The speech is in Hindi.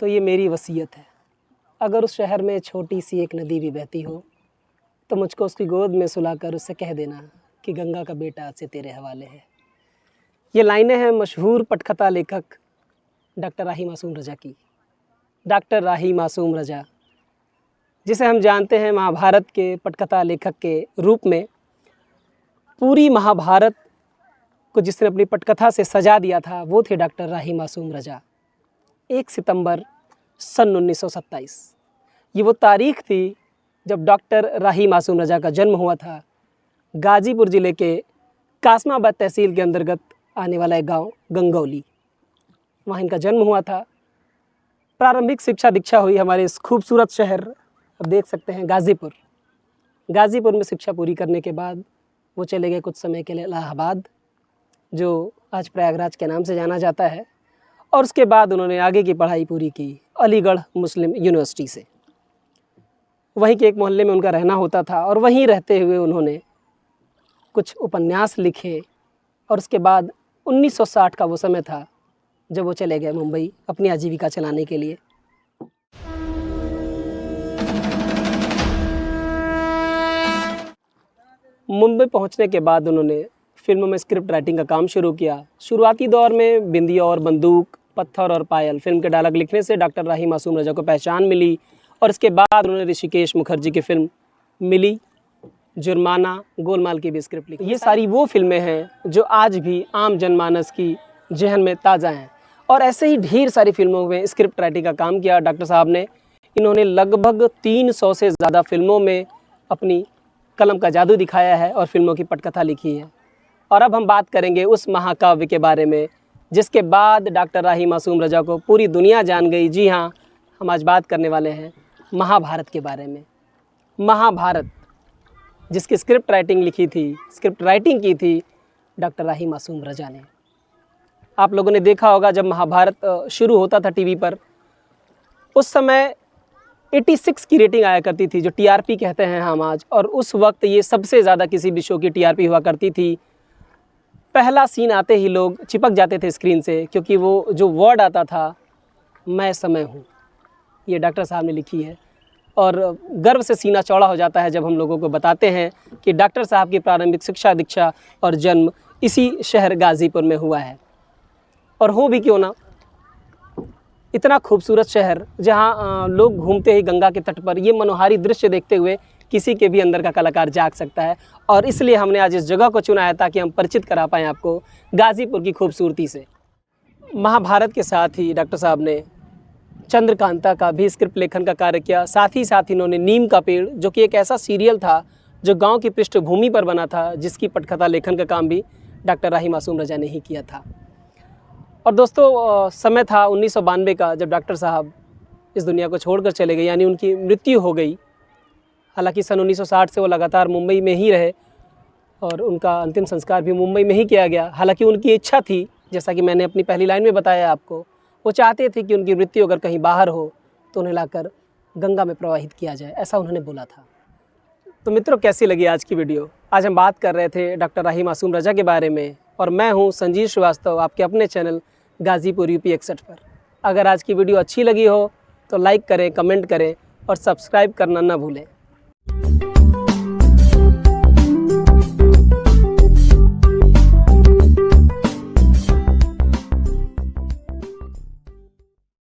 तो ये मेरी वसीयत है। अगर उस शहर में छोटी सी एक नदी भी बहती हो तो मुझको उसकी गोद में सुलाकर उससे कह देना कि गंगा का बेटा आज से तेरे हवाले है। ये लाइनें हैं मशहूर पटकथा लेखक डॉक्टर राही मासूम रज़ा की। डॉक्टर राही मासूम रज़ा, जिसे हम जानते हैं महाभारत के पटकथा लेखक के रूप में। पूरी महाभारत को जिसने अपनी पटकथा से सजा दिया था वो थे डॉक्टर राही मासूम रज़ा। 1 सितंबर सन 1927 ये वो तारीख़ थी जब डॉक्टर राही मासूम रज़ा का जन्म हुआ था। गाज़ीपुर ज़िले के कासमाबाद तहसील के अंतर्गत आने वाला एक गांव गंगौली, वहाँ इनका जन्म हुआ था। प्रारंभिक शिक्षा दीक्षा हुई हमारे इस खूबसूरत शहर, अब देख सकते हैं, गाज़ीपुर। गाज़ीपुर में शिक्षा पूरी करने के बाद वो चले गए कुछ समय के लिए इलाहाबाद, जो आज प्रयागराज के नाम से जाना जाता है। और उसके बाद उन्होंने आगे की पढ़ाई पूरी की अलीगढ़ मुस्लिम यूनिवर्सिटी से। वहीं के एक मोहल्ले में उनका रहना होता था और वहीं रहते हुए उन्होंने कुछ उपन्यास लिखे। और उसके बाद 1960 का वो समय था जब वो चले गए मुंबई अपनी आजीविका चलाने के लिए। मुंबई पहुंचने के बाद उन्होंने फिल्मों में स्क्रिप्ट राइटिंग का काम शुरू किया। शुरुआती दौर में बिंदी और बंदूक, पत्थर और पायल फिल्म के डायलॉग लिखने से डॉक्टर राही मासूम रज़ा को पहचान मिली। और इसके बाद उन्होंने ऋषिकेश मुखर्जी की फिल्म मिली, जुर्माना, गोलमाल की भी स्क्रिप्ट लिखी। ये सारी वो फिल्में हैं जो आज भी आम जनमानस की जहन में ताज़ा हैं। और ऐसे ही ढेर सारी फिल्मों में स्क्रिप्ट राइटिंग का काम किया डॉक्टर साहब ने। इन्होंने लगभग 300 से ज़्यादा फिल्मों में अपनी कलम का जादू दिखाया है और फिल्मों की पटकथा लिखी है। और अब हम बात करेंगे उस महाकाव्य के बारे में जिसके बाद डॉक्टर राही मासूम रज़ा को पूरी दुनिया जान गई। जी हाँ, हम आज बात करने वाले हैं महाभारत के बारे में। महाभारत, जिसकी स्क्रिप्ट राइटिंग की थी डॉक्टर राही मासूम रज़ा ने। आप लोगों ने देखा होगा जब महाभारत शुरू होता था टीवी पर, उस समय 86 की रेटिंग आया करती थी, जो टीआरपी कहते हैं हम आज। और उस वक्त ये सबसे ज़्यादा किसी भी शो की टीआरपी हुआ करती थी। पहला सीन आते ही लोग चिपक जाते थे स्क्रीन से, क्योंकि वो जो वर्ड आता था, मैं समय हूँ, ये डॉक्टर साहब ने लिखी है। और गर्व से सीना चौड़ा हो जाता है जब हम लोगों को बताते हैं कि डॉक्टर साहब की प्रारंभिक शिक्षा दीक्षा और जन्म इसी शहर गाज़ीपुर में हुआ है। और हो भी क्यों ना, इतना खूबसूरत शहर जहाँ लोग घूमते ही गंगा के तट पर ये मनोहारी दृश्य देखते हुए किसी के भी अंदर का कलाकार जाग सकता है। और इसलिए हमने आज इस जगह को चुना है ताकि हम परिचित करा पाएँ आपको गाज़ीपुर की खूबसूरती से। महाभारत के साथ ही डॉक्टर साहब ने चंद्रकांता का भी स्क्रिप्ट लेखन का कार्य किया। साथ ही साथ इन्होंने नीम का पेड़, जो कि एक ऐसा सीरियल था जो गांव की पृष्ठभूमि पर बना था, जिसकी पटकथा लेखन का काम भी डॉक्टर राही मासूम रज़ा ने ही किया था। और दोस्तों, समय था 1992 का जब डॉक्टर साहब इस दुनिया को छोड़कर चले गए, यानी उनकी मृत्यु हो गई। हालांकि सन 1960 से वो लगातार मुंबई में ही रहे और उनका अंतिम संस्कार भी मुंबई में ही किया गया। हालांकि उनकी इच्छा थी, जैसा कि मैंने अपनी पहली लाइन में बताया आपको, वो चाहते थे कि उनकी मृत्यु अगर कहीं बाहर हो तो उन्हें लाकर गंगा में प्रवाहित किया जाए, ऐसा उन्होंने बोला था। तो मित्रों, कैसी लगी आज की वीडियो? आज हम बात कर रहे थे डॉक्टर राही मासूम रज़ा के बारे में और मैं हूं संजीव श्रीवास्तव, आपके अपने चैनल गाज़ीपुर यूपी 61 पर। अगर आज की वीडियो अच्छी लगी हो तो लाइक करें, कमेंट करें और सब्सक्राइब करना ना भूलें।